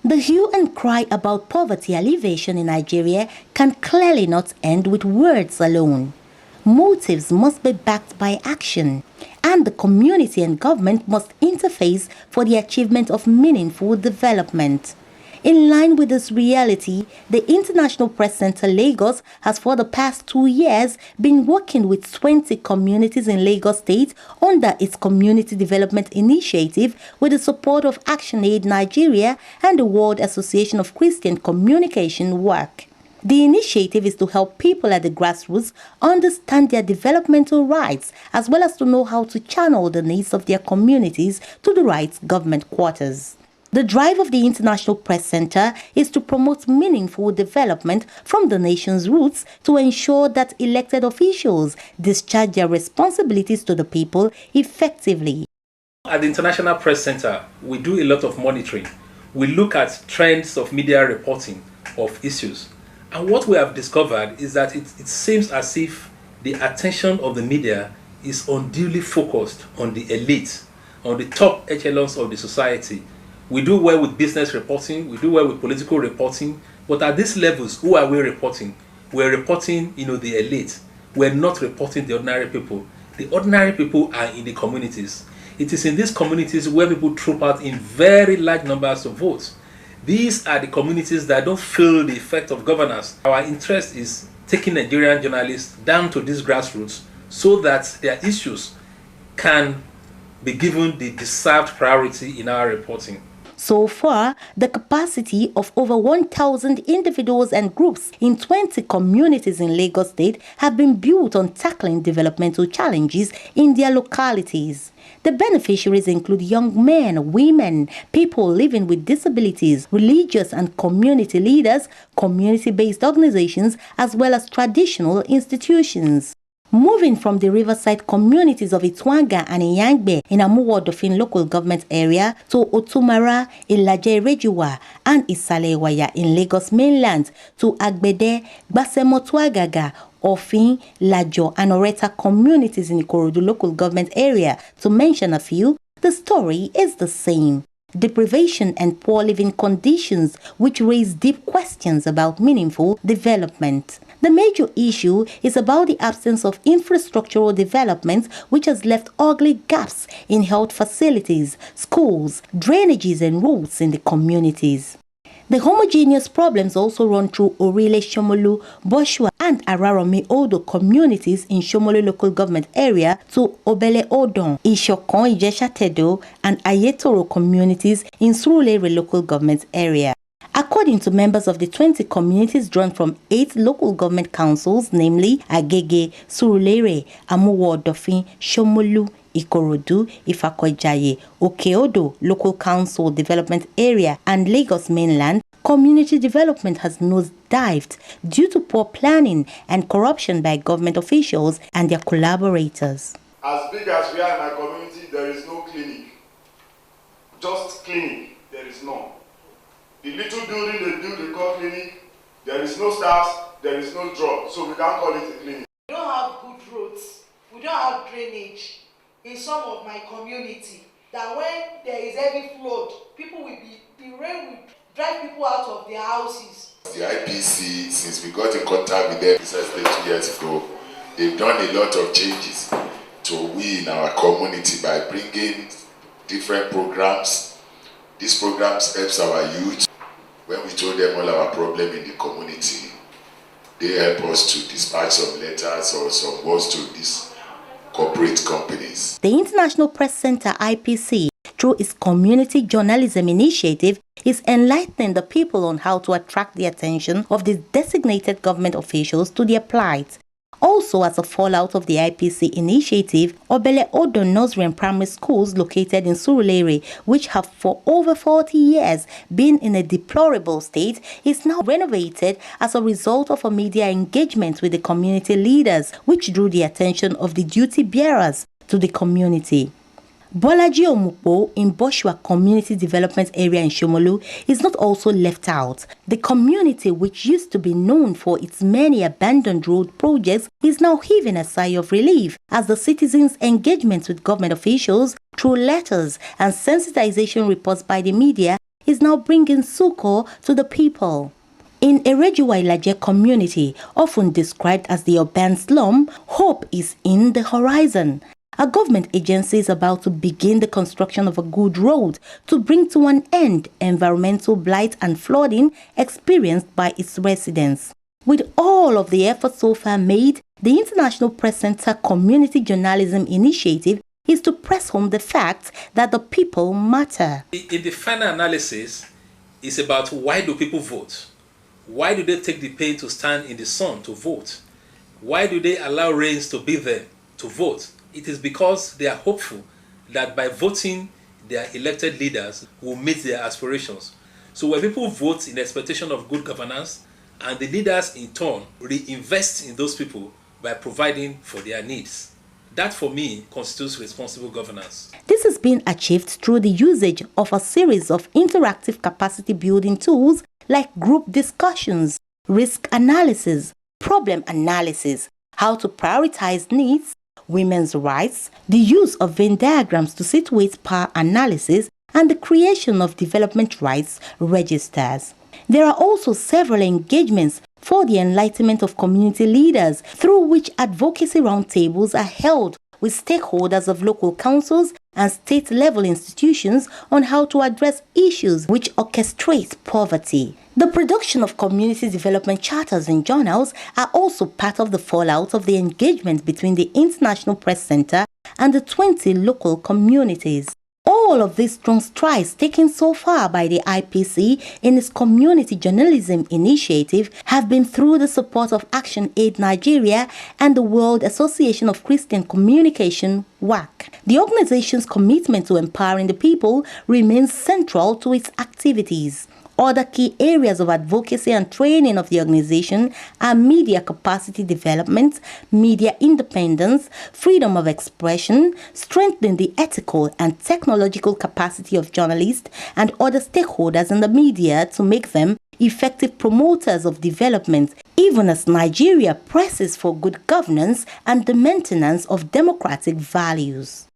The hue and cry about poverty alleviation in Nigeria can clearly not end with words alone. Motives must be backed by action, and the community and government must interface for the achievement of meaningful development. In line with this reality, the International Press Center Lagos has for the past 2 years been working with 20 communities in Lagos State under its Community Development Initiative with the support of ActionAid Nigeria and the World Association of Christian Communication Work. The initiative is to help people at the grassroots understand their developmental rights as well as to know how to channel the needs of their communities to the right government quarters. The drive of the International Press Center is to promote meaningful development from the nation's roots to ensure that elected officials discharge their responsibilities to the people effectively. At the International Press Center, we do a lot of monitoring. We look at trends of media reporting of issues. And what we have discovered is that it seems as if the attention of the media is unduly focused on the elite, on the top echelons of the society. We do well with business reporting, we do well with political reporting, but at these levels, who are we reporting? We're reporting, the elite. We're not reporting the ordinary people. The ordinary people are in the communities. It is in these communities where people troop out in very large numbers to vote. These are the communities that don't feel the effect of governance. Our interest is taking Nigerian journalists down to these grassroots so that their issues can be given the deserved priority in our reporting. So far, the capacity of over 1,000 individuals and groups in 20 communities in Lagos State have been built on tackling developmental challenges in their localities. The beneficiaries include young men, women, people living with disabilities, religious and community leaders, community-based organizations, as well as traditional institutions. Moving from the riverside communities of Itwanga and Iyangbe in Amuwo-Odofin local government area to Otumara, Ilaje-Irejuwa and Isalewaya in Lagos mainland to Agbede, Gbasemotuagaga, Ofin, Lajo and Oreta communities in Ikorodu local government area, to mention a few, the story is the same. Deprivation and poor living conditions which raise deep questions about meaningful development. The major issue is about the absence of infrastructural development which has left ugly gaps in health facilities, schools, drainages and roads in the communities. The homogeneous problems also run through Orile Shomolu, Boshua and Araromi Odo communities in Shomolu local government area to Obele Odon, Ishokon Ijesha Tedo and Ayetoro communities in Surulere local government area. According to members of the 20 communities drawn from 8 local government councils, namely Agege, Surulere, Amuwo-Odofin, Shomolu, Ikorodu, Ifakoijaye, Okeodo Local Council Development Area and Lagos Mainland, community development has nosedived due to poor planning and corruption by government officials and their collaborators. As big as we are in my community, there is no clinic. Just clinic, there is none. The little building they call clinic, there is no staff, there is no drug, so we can't call it a clinic. We don't have good roads, we don't have drainage in some of my community. That when there is heavy flood, the rain will drive people out of their houses. The IPC, since we got in contact with them 2 years ago, they've done a lot of changes to we in our community by bringing different programs. These programs helps our youth. When we told them all our problem in the community, they help us to dispatch some letters or some words to these corporate companies. The International Press Center IPC, through its community journalism initiative, is enlightening the people on how to attract the attention of the designated government officials to their plight. Also, as a fallout of the IPC initiative, Obele Odo Nursery and Primary Schools located in Surulere, which have for over 40 years been in a deplorable state, is now renovated as a result of a media engagement with the community leaders, which drew the attention of the duty bearers to the community. Bolaji Omukpo in Boshua Community Development Area in Shomolu is not also left out. The community, which used to be known for its many abandoned road projects, is now heaving a sigh of relief as the citizens' engagement with government officials through letters and sensitization reports by the media is now bringing succor to the people. In Erejuwa Ilaje community, often described as the urban slum, hope is in the horizon. A government agency is about to begin the construction of a good road to bring to an end environmental blight and flooding experienced by its residents. With all of the efforts so far made, the International Press Center Community Journalism Initiative is to press home the fact that the people matter. In the final analysis, it's about why do people vote? Why do they take the pain to stand in the sun to vote? Why do they allow rains to be there to vote? It is because they are hopeful that by voting, their elected leaders will meet their aspirations. So when people vote in expectation of good governance, and the leaders in turn reinvest in those people by providing for their needs, that for me constitutes responsible governance. This is being achieved through the usage of a series of interactive capacity building tools like group discussions, risk analysis, problem analysis, how to prioritize needs, women's rights, the use of Venn diagrams to situate power analysis, and the creation of development rights registers. There are also several engagements for the enlightenment of community leaders, through which advocacy roundtables are held with stakeholders of local councils and state-level institutions on how to address issues which orchestrate poverty. The production of community development charters and journals are also part of the fallout of the engagement between the International Press Center and the 20 local communities. All of these strong strides taken so far by the IPC in its community journalism initiative have been through the support of Action Aid Nigeria and the World Association of Christian Communication, WAC. The organization's commitment to empowering the people remains central to its activities. Other key areas of advocacy and training of the organization are media capacity development, media independence, freedom of expression, strengthening the ethical and technological capacity of journalists and other stakeholders in the media to make them effective promoters of development, even as Nigeria presses for good governance and the maintenance of democratic values.